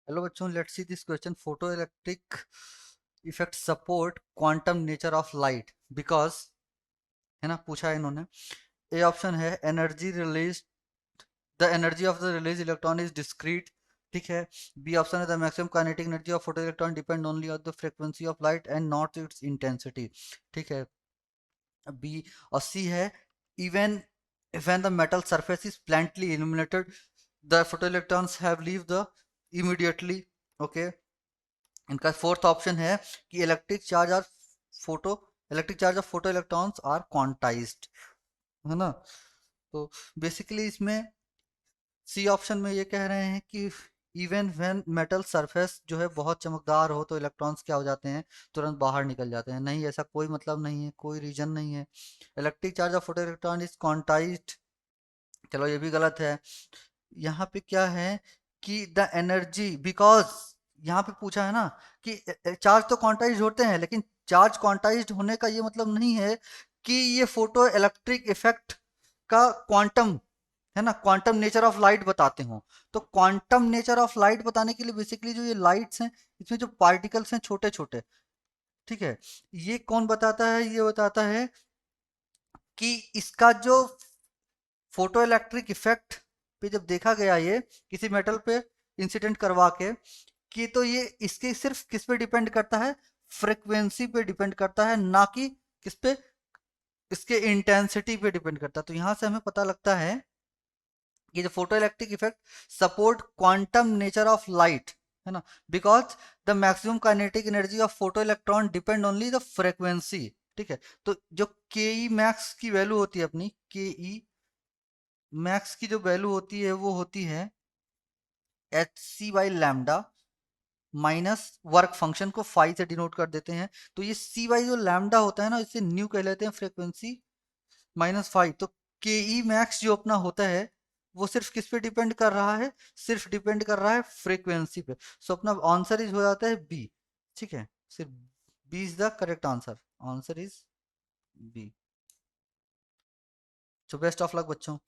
Hello बच्चों, let's see this question. Photo electric effect support quantum nature of light because, है ना, पूछा है इन्होंने. ए ऑप्शन है energy release, the energy of the release electron is discrete. ठीक है. बी ऑप्शन है the maximum kinetic energy of photo electron depend only on the frequency of light and not it's intensity. ठीक है. B और सी है even when the metal surface is bluntly illuminated the photoelectrons have leave the immediately. okay. इनका fourth option है कि photo electric charge of photo electrons are quantized. है ना. तो बेसिकली इसमें सी ऑप्शन में ये कह रहे हैं कि इवन व्हेन मेटल सरफेस जो है बहुत चमकदार हो तो इलेक्ट्रॉन्स क्या हो जाते हैं, तुरंत बाहर निकल जाते हैं. नहीं, ऐसा कोई मतलब नहीं है, कोई रीजन नहीं है. Electric charge of photo electron is quantized. चलो ये भी गलत है. यहाँ पे क्या है कि द एनर्जी बिकॉज, यहाँ पे पूछा है ना कि चार्ज तो क्वांटाइज होते हैं, लेकिन चार्ज क्वांटाइज्ड होने का ये मतलब नहीं है कि ये फोटो इलेक्ट्रिक इफेक्ट का क्वांटम, है ना, क्वांटम नेचर ऑफ लाइट बताते हो. तो क्वांटम नेचर ऑफ लाइट बताने के लिए बेसिकली जो ये लाइट्स हैं, इसमें जो पार्टिकल्स हैं छोटे छोटे, ठीक है, ये कौन बताता है, ये बताता है कि इसका जो फोटो इलेक्ट्रिक इफेक्ट पे जब देखा गया ये किसी मेटल पे इंसिडेंट करवा के, कि तो ये इसके सिर्फ किस पे डिपेंड करता है, फ्रीक्वेंसी पे डिपेंड करता है, ना कि किस पे, इसके इंटेंसिटी पे डिपेंड करता है. तो यहां से हमें पता लगता है कि जो photo electric effect support quantum nature of light, है ना, because the maximum kinetic energy of photo electron depend only the frequency. ठीक है. तो जो के ई मैक्स की वैल्यू होती है अपनी, के ई मैक्स की जो वैल्यू होती है वो होती है H C by lambda minus work function को फाई से डिनोट कर देते हैं. तो ये सी बाई जो लैमडा होता है ना, इसे न्यू कह लेते हैं, फ्रीक्वेंसी माइनस फाई. तो के ई मैक्स जो अपना होता है वो सिर्फ किस पे डिपेंड कर रहा है, सिर्फ डिपेंड कर रहा है फ्रीक्वेंसी पे. सो अपना आंसर इज हो जाता है बी. ठीक है. सिर्फ B is the correct answer. Answer is B. So best of luck बच्चों.